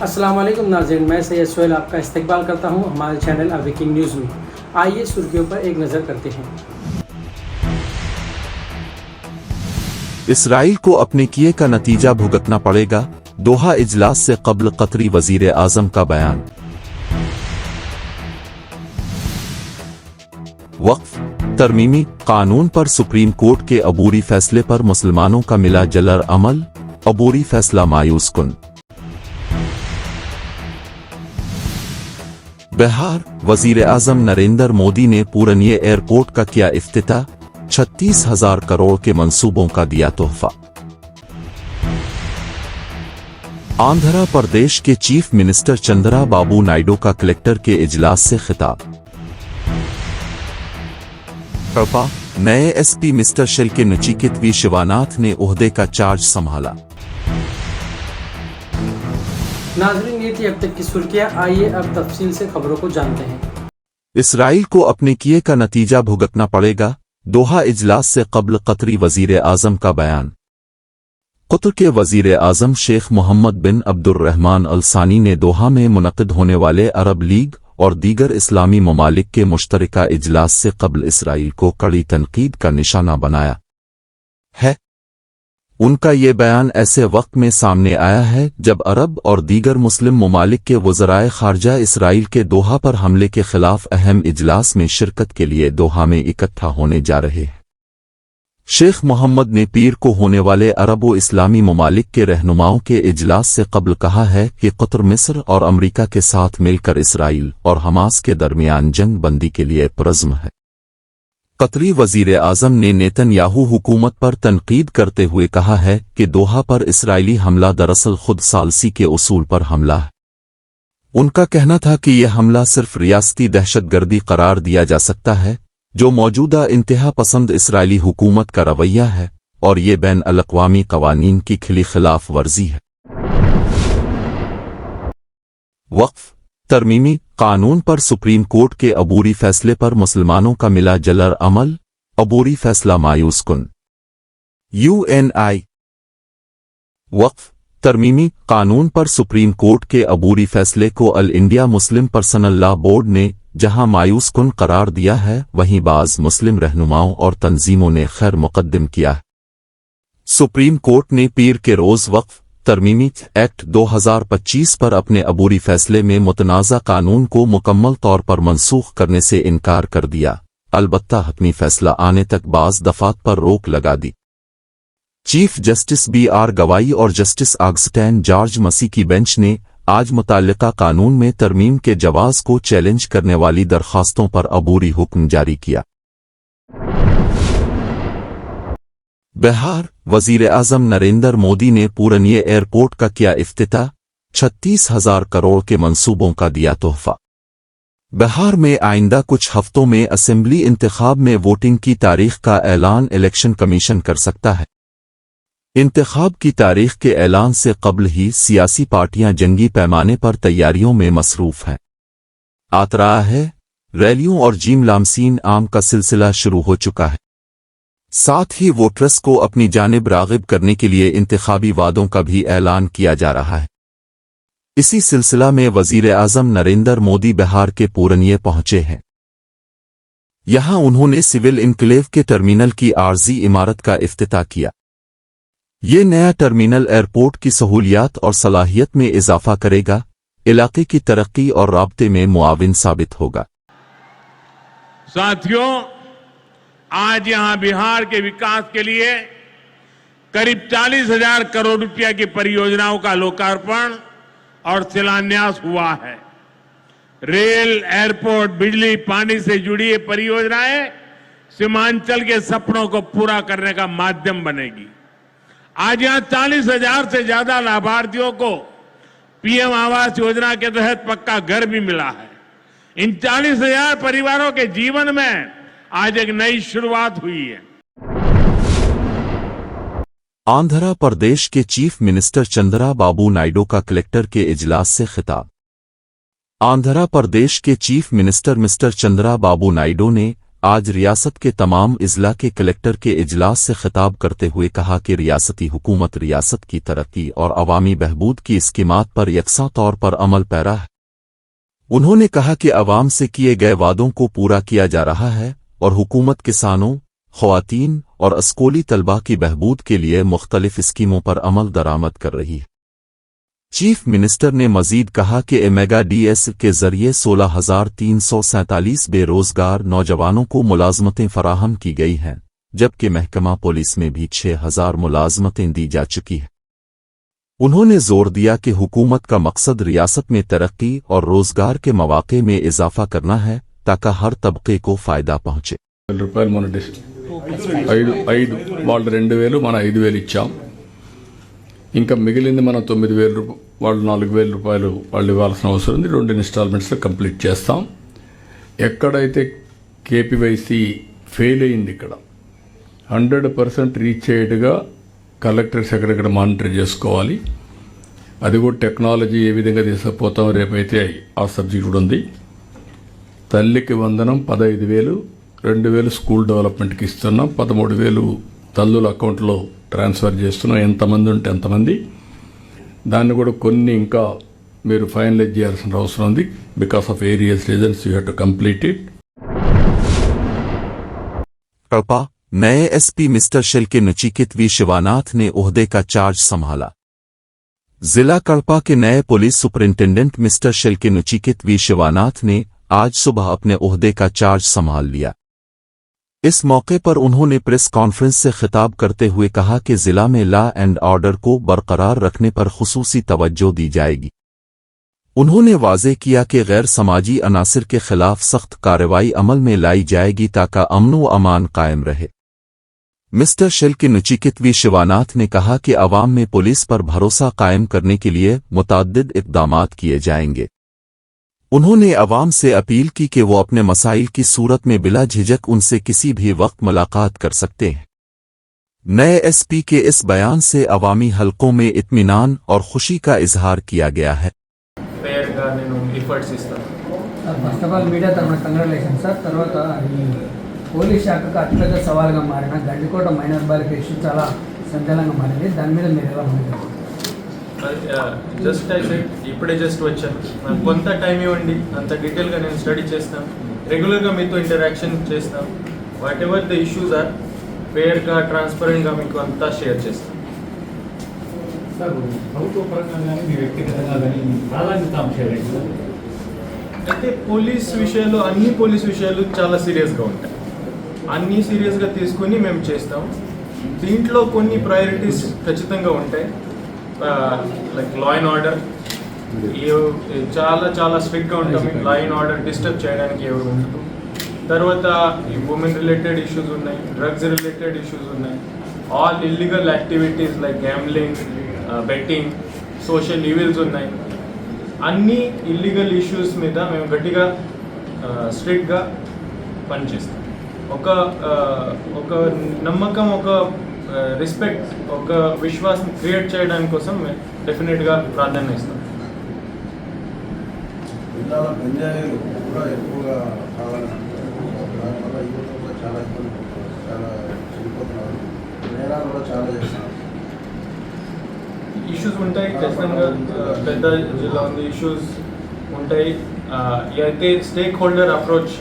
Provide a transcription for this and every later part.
अस्सलाम वालेकुम नाज़रीन, मैं सैयद सोहेल आपका इस्तकबाल करता हूँ हमारे चैनल अवेकिंग न्यूज़ में। आइए सुर्खियों पर एक नज़र करते हैं। इसराइल को अपने किए का नतीजा भुगतना पड़ेगा, दोहा इजलास से कब्ल कतरी वजीर आज़म का बयान। वक्फ तरमीमी कानून पर सुप्रीम कोर्ट के अबूरी फैसले पर मुसलमानों का मिला जलर अमल, अबूरी फैसला मायूस कुन। बिहार वजीर आज़म नरेंद्र मोदी ने पूरनिया एयरपोर्ट का किया इफ्तिताह, 36,000 करोड़ के मंसूबों का दिया तोहफा। आंध्र प्रदेश के चीफ मिनिस्टर चंद्रा बाबू नायडू का कलेक्टर के इजलास से खिताब। नए SP mister Shilke Nachiket V Shivanath ने ओहदे का चार्ज संभाला। नाज़रीन, ये थी अब तक की सुर्खियां। आइए अब तफसील से खबरों को जानते हैं। इसराइल को अपने किए का नतीजा भुगतना पड़ेगा, दोहा इजलास से कब्ल कतरी वजीर आज़म का बयान। कतर के वजीर आज़म शेख मोहम्मद बिन अब्दुर्रहमान अल सानी ने दोहा में मुनक़िद होने वाले अरब लीग और दीगर इस्लामी ममालिक के मुश्तरका इजलास से कब्ल इसराइल को कड़ी तनकीद का निशाना बनाया है। उनका ये बयान ऐसे वक्त में सामने आया है जब अरब और दीगर मुस्लिम ममालिक के वज़राए ख़ारजा इसराइल के दोहा पर हमले के खिलाफ अहम इजलास में शिरकत के लिए दोहा में इकट्ठा होने जा रहे हैं। शेख मोहम्मद ने पीर को होने वाले अरब व इस्लामी ममालिक के रहनुमाओं के इजलास से कब्ल कहा है कि कतर मिस्र और अमरीका के साथ मिलकर इसराइल और हमास के दरमियान जंग बंदी के लिए पुरज़्म है। कतरी वजीर आज़म ने नेतन्याहू हुकूमत पर तनकीद करते हुए कहा है कि दोहा पर इसराइली हमला दरअसल खुद सालसी के उसूल पर हमला है। उनका कहना था कि यह हमला सिर्फ रियासती दहशतगर्दी करार दिया जा सकता है, जो मौजूदा इंतहा पसंद इसराइली हुकूमत का रवैया है, और ये बैन अल-अक़वामी कवानीन की खिली खिलाफ वर्जी है। वक्फ तरमीमी कानून पर सुप्रीम कोर्ट के अबूरी फैसले पर मुसलमानों का मिला जलर अमल, अबूरी फैसला मायूस कुन। UNI वक्फ तरमीमी कानून पर सुप्रीम कोर्ट के अबूरी फैसले को all India Muslim personal law board ने जहां मायूस कुन करार दिया है, वहीं बाज़ मुस्लिम रहनुमाओं और तंजीमों ने खैर मुकद्दम किया है। सुप्रीम कोर्ट ने पीर के रोज़ वक्फ तरमीमी एक्ट 2025 पर अपने अबूरी फैसले में मुतनाज़ा कानून को मुकम्मल तौर पर मनसूख करने से इनकार कर दिया, अलबत्ता हतमी फैसला आने तक बाज़ दफ़ात पर रोक लगा दी। चीफ जस्टिस BR गवाई और जस्टिस ऑगस्टैन जॉर्ज मसी की बेंच ने आज मुताल्लिका कानून में तरमीम के जवाज़ को चैलेंज करने वाली दरखास्तों पर अबूरी हुक्म जारी किया। बिहार वजीर आज़म नरेंद्र मोदी ने पूरनिया एयरपोर्ट का किया इफ्तिताह, 36,000 करोड़ के मंसूबों का दिया तोहफा। बिहार में आइंदा कुछ हफ्तों में असेंबली इंतखाब में वोटिंग की तारीख का ऐलान इलेक्शन कमीशन कर सकता है। इंतखाब की तारीख के ऐलान से कब्ल ही सियासी पार्टियां जंगी पैमाने पर तैयारियों में मसरूफ हैं। आत रहा है, रैलियों और जीम लामसीन आम का सिलसिला शुरू हो चुका है। साथ ही वोटर्स को अपनी जानिब राग़िब करने के लिए इंतखाबी वादों का भी ऐलान किया जा रहा है। इसी सिलसिला में वजीर आज़म नरेंद्र मोदी बिहार के पूरनिया पहुंचे हैं। यहां उन्होंने सिविल इनक्लेव के टर्मिनल की आर्जी इमारत का इफ्तिताह किया। ये नया टर्मिनल एयरपोर्ट की सहूलियात और सलाहियत में इजाफा करेगा, इलाके की तरक्की और राब्ते में मुआविन साबित होगा। साथियों, आज यहां बिहार के विकास के लिए करीब 40,000 करोड़ रुपया की परियोजनाओं का लोकार्पण और शिलान्यास हुआ है। रेल, एयरपोर्ट, बिजली, पानी से जुड़ी ये परियोजनाएं सीमांचल के सपनों को पूरा करने का माध्यम बनेगी। आज यहां 40,000 से ज्यादा लाभार्थियों को PM आवास योजना के तहत पक्का घर भी मिला है। इन 40,000 परिवारों के जीवन में आज एक नई शुरुआत हुई है। आंध्र प्रदेश के चीफ मिनिस्टर चंद्रा बाबू नायडू का कलेक्टर के इजलास से खिताब। आंध्र प्रदेश के चीफ मिनिस्टर मिस्टर चंद्रा बाबू नायडू ने आज रियासत के तमाम अजला के कलेक्टर के इजलास से खिताब करते हुए कहा कि रियासती हुकूमत रियासत की तरक्की और अवामी बहबूद की स्कीमात पर यकसा तौर पर अमल पैरा है। उन्होंने कहा कि अवाम से किए गए वादों को पूरा किया जा रहा है और हुकूमत किसानों, ख्वातीन और स्कूली तलबा की बहबूद के लिए मुख्तलिफ स्कीमों पर अमल दरामद कर रही है। चीफ मिनिस्टर ने मजीद कहा कि मेगा डीएस के जरिए 16,347 बेरोजगार नौजवानों को मुलाजमतें फराहम की गई हैं, जबकि महकमा पुलिस में भी 6,000 मुलाजमतें दी जा चुकी हैं। उन्होंने जोर दिया कि हुकूमत का मकसद रियासत में तरक्की और रोजगार के मौके में इजाफा करना है ताकि हर तबके को फायदा पहुंचे। రూపాయలు మన ఐదు వాళ్ళు 2,000 మన 5,000 ఇచ్చాం. ఇంకా మిగిలింది మనం 9,000 వాళ్ళు 4,000 రూపాయలు వాళ్ళు ఇవ్వాల్సిన అవసరం ఉంది. 2 ఇన్స్టాల్మెంట్స్లో కంప్లీట్ చేస్తాం. ఎక్కడైతే కేపీవైసీ ఫెయిల్ అయింది ఇక్కడ 100% రీచ్ అయ్యేట్టుగా కలెక్టర్స్ ఎక్కడెక్కడ మానిటర్ చేసుకోవాలి. అది కూడా టెక్నాలజీ ఏ విధంగా తీసుకుపోతాం రేపైతే ఆ సబ్జెక్ట్ కూడా ఉంది. తల్లికి వందనం 15,000, 2,000 స్కూల్ డెవలప్మెంట్కి ఇస్తున్నాం, 13,000 తల్లుల అకౌంట్లో ట్రాన్స్ఫర్ చేస్తున్నాం. ఎంతమంది ఉంటే ఎంతమంది. దాన్ని కూడా కొన్ని ఇంకా మీరు ఫైనలైజ్ చేయాల్సిన అవసరం ఉంది. Because of various reasons you have to complete it. Kadapa नए SP mister Shilke Nachiket V Shivanath ने ओहदे का चार्ज संभाला। जिला कड़पा के नए police superintendent mister Shilke Nachiket V Shivanath ने आज सुबह अपने ओहदे का चार्ज संभाल लिया। इस मौके पर उन्होंने प्रेस कॉन्फ्रेंस से खिताब करते हुए कहा कि जिला में लॉ एंड ऑर्डर को बरकरार रखने पर खुसूसी तवज्जो दी जाएगी। उन्होंने वाज़ेह किया कि गैर समाजी अनासिर के खिलाफ सख्त कार्रवाई अमल में लाई जाएगी ताकि अमन व अमान कायम रहे। मिस्टर शिल्के नचिकेत वी शिवानाथ ने कहा कि अवाम में पुलिस पर भरोसा कायम करने के लिए मुतअद्दिद इक़दामात किए जाएंगे। उन्होंने अवाम से अपील की कि वो अपने मसाइल की सूरत में बिला झिझक उनसे किसी भी वक्त मुलाकात कर सकते हैं। नए एसपी के इस बयान से अवामी हलकों में इत्मीनान और खुशी का इजहार किया गया है। ఫస్ట్ ఆఫ్ ఆల్ మీడియా తరఫున కంగ్రాచులేషన్ సార్. తర్వాత ఈ పోలీస్ శాఖకు అతిపెద్ద సవాల్గా మారిన గండికోట మైనర్ బాలిక ఇష్యూ చాలా సంచలనంగా మారింది. దాని మీద మీరు ఎలా ఉంటారు? జస్ట్ అయితే ఇప్పుడే వచ్చాను. నాకు కొంత టైం ఇవ్వండి, అంత డీటెయిల్గా నేను స్టడీ చేస్తాను. రెగ్యులర్గా మీతో ఇంటరాక్షన్ చేస్తాం. Whatever the issues are ఫేర్గా ట్రాన్స్పరెంట్గా మీకు అంతా షేర్ చేస్తాం. సార్ ప్రభుత్వ పరంగా కానీ మీ వ్యక్తిగతంగా కానీ ప్రాధాన్యత అంశాలు అయితే పోలీస్ విషయాలు, అన్ని పోలీస్ విషయాలు చాలా సీరియస్గా ఉంటాయి. అన్నీ సీరియస్గా తీసుకుని మేము చేస్తాం. దీంట్లో కొన్ని ప్రయారిటీస్ ఖచ్చితంగా ఉంటాయి. లైక్ లా అండ్ ఆర్డర్ చాలా చాలా స్ట్రిక్ట్గా ఉంటాం. లా అండ్ ఆర్డర్ డిస్టర్బ్ చేయడానికి ఎవరు ఉండదు. తర్వాత ఈ ఉమెన్ రిలేటెడ్ ఇష్యూస్ ఉన్నాయి, డ్రగ్స్ రిలేటెడ్ ఇష్యూస్ ఉన్నాయి, all illegal activities like gambling, betting, social evils ఉన్నాయి. అన్ని ఇల్లీగల్ ఇష్యూస్ మీద మేము గట్టిగా స్ట్రిక్ట్గా పనిచేస్తాం. ఒక నమ్మకం, ఒక రెస్పెక్ట్, ఒక విశ్వాసం క్రియేట్ చేయడానికి కోసం మేము డెఫినెట్గా ప్రాధాన్యత ఇస్తాం. ఇష్యూస్ ఉంటాయి ఖచ్చితంగా. పెద్ద జిల్లా ఉంది, ఇష్యూస్ ఉంటాయి. అయితే స్టేక్ హోల్డర్ అప్రోచ్,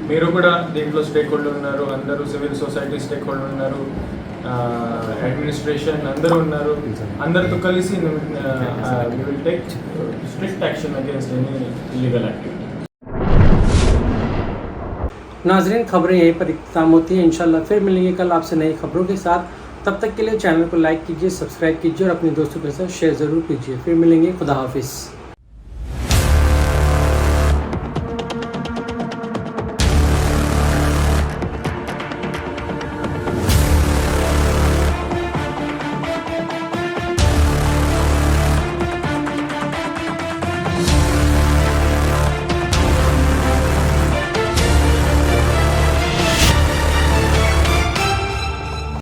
మీరు కూడా దీంట్లో స్టేక్ హోల్డర్ ఉన్నారు, అందరూ సివిల్ సొసైటీ స్టేక్ హోల్డర్ ఉన్నారు, అడ్మినిస్ట్రేషన్ అందరూ ఉన్నారు. అందరితో కలిసి we will take strict action against any illegal activity. नाजरीन, खबरें यहीं पर इख्तिताम होती हैं। इंशाल्लाह फिर मिलेंगे कल आपसे नई खबरों के साथ। तब तक के लिए चैनल को लाइक कीजिए, सब्सक्राइब कीजिए और अपने दोस्तों के साथ शेयर ज़रूर कीजिए। फिर मिलेंगे। खुदा हाफिज़।